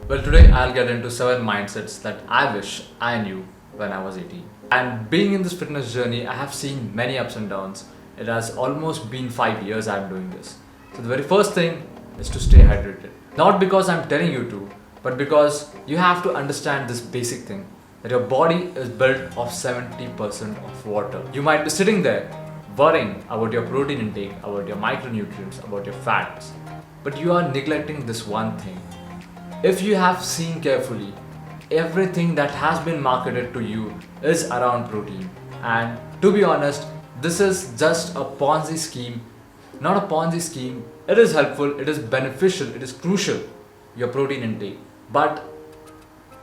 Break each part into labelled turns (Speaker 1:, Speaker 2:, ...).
Speaker 1: Well, today I'll get into 7 mindsets that I wish I knew when I was 18. And being in this fitness journey, I have seen many ups and downs. It has almost been 5 years I'm doing this. So, the very first thing is to stay hydrated. Not because I'm telling you to, but because you have to understand this basic thing that your body is built of 70% of water. You might be sitting there worrying about your protein intake, about your micronutrients, about your fats, but you are neglecting this one thing. If you have seen carefully, everything that has been marketed to you is around protein. And to be honest, this is just a Ponzi scheme. Not a Ponzi scheme. It is helpful, it is beneficial, it is crucial, your protein intake. But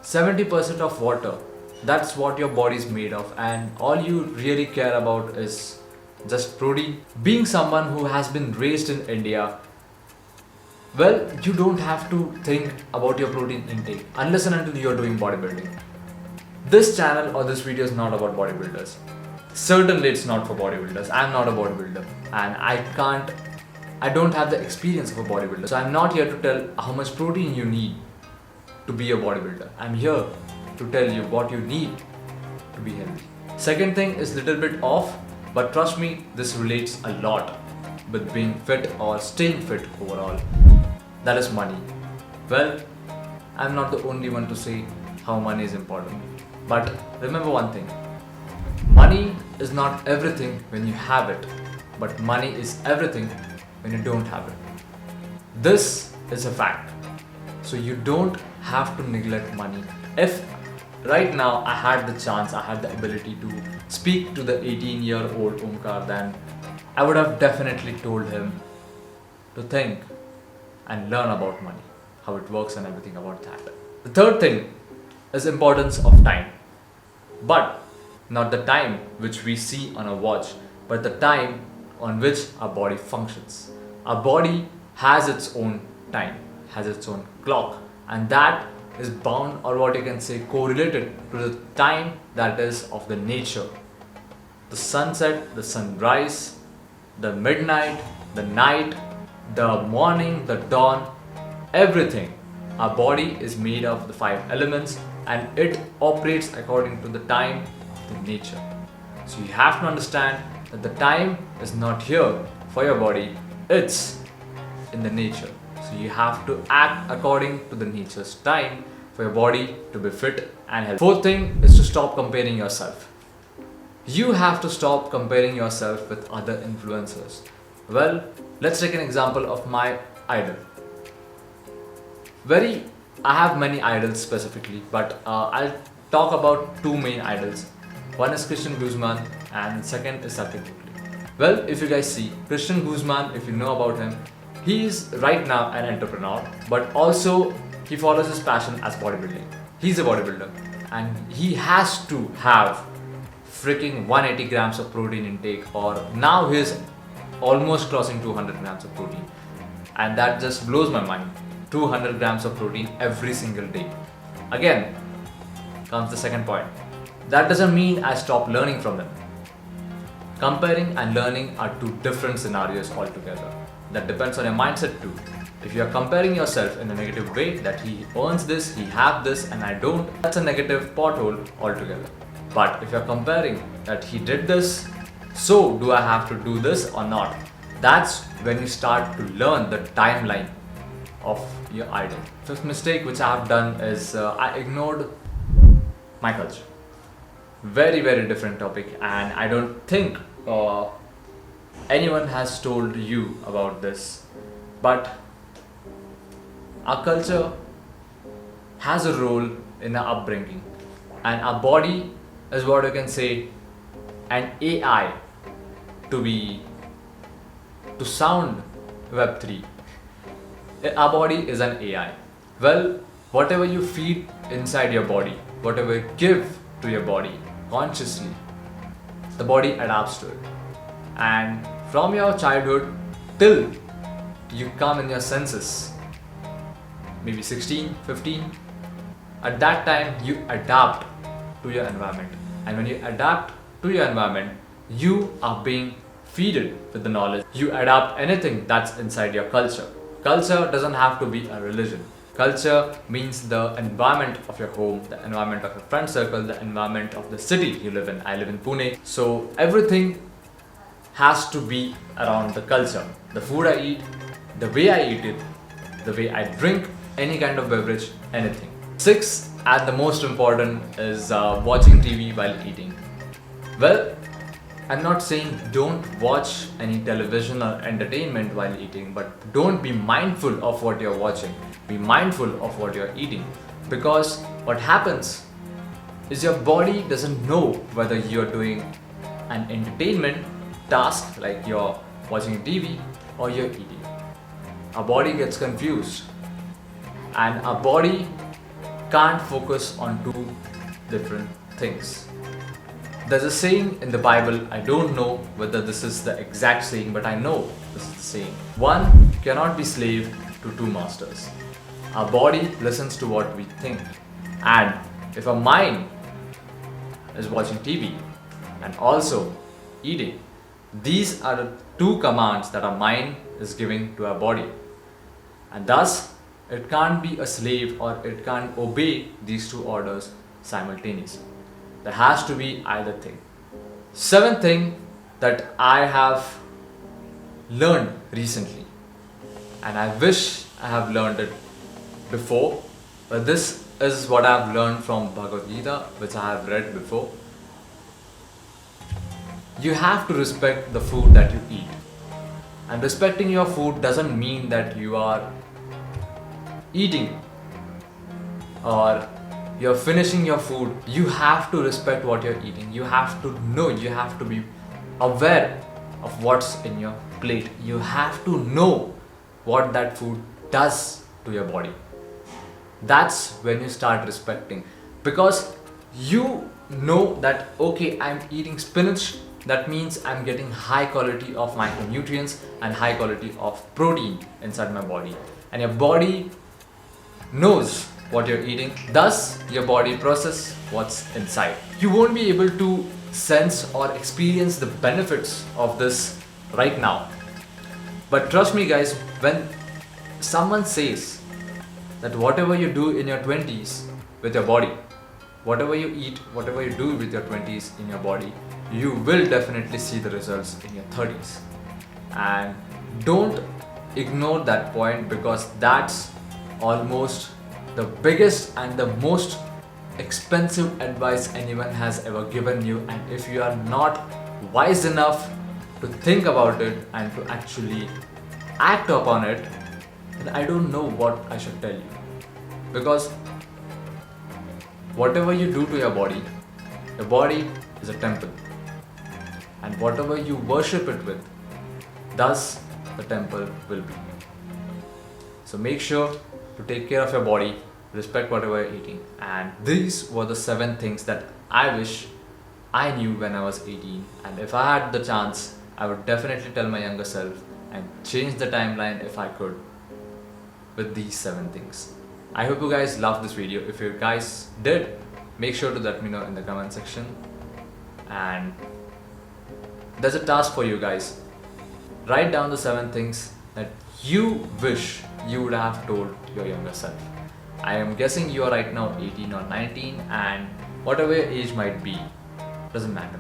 Speaker 1: 70% of water, that's what your body is made of, and all you really care about is just protein. Being someone who has been raised in India, well, you don't have to think about your protein intake unless and until you are doing bodybuilding. This channel or this video is not about bodybuilders. Certainly, it's not for bodybuilders. I'm not a bodybuilder and I don't have the experience of a bodybuilder. So, I'm not here to tell how much protein you need to be a bodybuilder. I'm here to tell you what you need to be healthy. Second thing is little bit off, but trust me, this relates a lot with being fit or staying fit overall. That is money. Well, I'm not the only one to say how money is important. But remember one thing, money is not everything when you have it, but money is everything when you don't have it. This is a fact. So you don't have to neglect money. If right now I had the chance, I had the ability to speak to the 18-year-old Omkar, then I would have definitely told him to think and learn about money, how it works and everything about that. The third thing is importance of time. But not the time which we see on a watch, but the time on which our body functions. Our body has its own time, has its own clock, and that is bound, or what you can say, correlated to the time that is of the nature. The sunset, the sunrise, the midnight, the night, the morning, the dawn, everything. Our body is made of the 5 elements and it operates according to the time of the nature. So you have to understand that the time is not here for your body, it's in the nature. So you have to act according to the nature's time for your body to be fit and healthy. Fourth thing is to stop comparing yourself. You have to stop comparing yourself with other influencers. Well, let's take an example of my idol. I have many idols specifically, but I'll talk about 2 main idols. One is Christian Guzman and second is Satyam Gupta. Well, if you guys see, Christian Guzman, if you know about him, he is right now an entrepreneur, but also he follows his passion as bodybuilding. He's a bodybuilder and he has to have freaking 180 grams of protein intake, or now he's almost crossing 200 grams of protein, and that just blows my mind. 200 grams of protein every single day. Again comes the second point. That doesn't mean I stop learning from them. Comparing and learning are 2 different scenarios altogether. That depends on your mindset too. If you are comparing yourself in a negative way, that he earns this, he have this and I don't, that's a negative pothole altogether. But if you are comparing that he did this, so do I have to do this or not? That's when you start to learn the timeline of your idol. Fifth mistake which I have done is I ignored my culture. Very, very different topic, and I don't think anyone has told you about this. But our culture has a role in our upbringing, and our body is, what you can say, an AI to sound Web3. Our body is an AI. Well, whatever you feed inside your body, whatever you give to your body consciously, the body adapts to it. And from your childhood till you come in your senses, maybe 16, 15, at that time you adapt to your environment. And when you adapt to your environment, you are being feeded with the knowledge. You adapt anything that's inside your culture. Culture doesn't have to be a religion. Culture means the environment of your home, the environment of your friend circle, the environment of the city you live in. I live in Pune. So everything has to be around the culture. The food I eat, the way I eat it, the way I drink any kind of beverage, anything. Six, and the most important, is watching TV while eating. Well, I'm not saying don't watch any television or entertainment while eating, but don't be mindful of what you're watching. Be mindful of what you're eating. Because what happens is your body doesn't know whether you're doing an entertainment task like you're watching TV or you're eating. Our body gets confused, and our body can't focus on two different things. There's a saying in the Bible, I don't know whether this is the exact saying, but I know this is the saying. One cannot be slave to two masters. Our body listens to what we think. And if our mind is watching TV and also eating, these are the two commands that our mind is giving to our body. And thus, it can't be a slave or it can't obey these two orders simultaneously. There has to be either thing. Seventh thing that I have learned recently, and I wish I have learned it before, but this is what I have learned from Bhagavad Gita, which I have read before. You have to respect the food that you eat. And respecting your food doesn't mean that you are eating or you're finishing your food. You have to respect what you're eating. You have to know, you have to be aware of what's in your plate. You have to know what that food does to your body. That's when you start respecting, because you know that okay, I'm eating spinach, that means I'm getting high quality of micronutrients and high quality of protein inside my body, and your body knows what you're eating, thus your body processes what's inside. You won't be able to sense or experience the benefits of this right now, but trust me guys, when someone says that whatever you do in your 20s with your body, whatever you eat, whatever you do with your 20s in your body, you will definitely see the results in your 30s. And don't ignore that point, because that's almost the biggest and the most expensive advice anyone has ever given you. And if you are not wise enough to think about it and to actually act upon it, then I don't know what I should tell you. Because whatever you do to your body is a temple. And whatever you worship it with, thus the temple will be. So make sure to take care of your body, respect whatever you're eating. And these were the 7 things that I wish I knew when I was 18. And if I had the chance, I would definitely tell my younger self and change the timeline if I could with these 7 things. I hope you guys loved this video. If you guys did, make sure to let me know in the comment section. And there's a task for you guys. Write down the 7 things that you wish you would have told your younger self. I am guessing you are right now 18 or 19, and whatever your age might be, doesn't matter.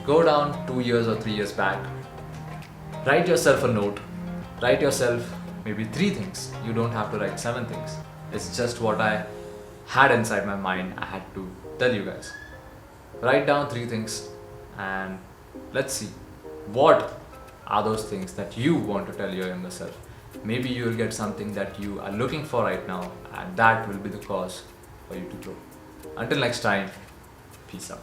Speaker 1: Go down 2 years or 3 years back. Write yourself a note. Write yourself maybe 3 things. You don't have to write 7 things. It's just what I had inside my mind. I had to tell you guys. Write down 3 things and let's see what are those things that you want to tell your younger self. Maybe you will get something that you are looking for right now, and that will be the cause for you to grow. Until next time, peace out.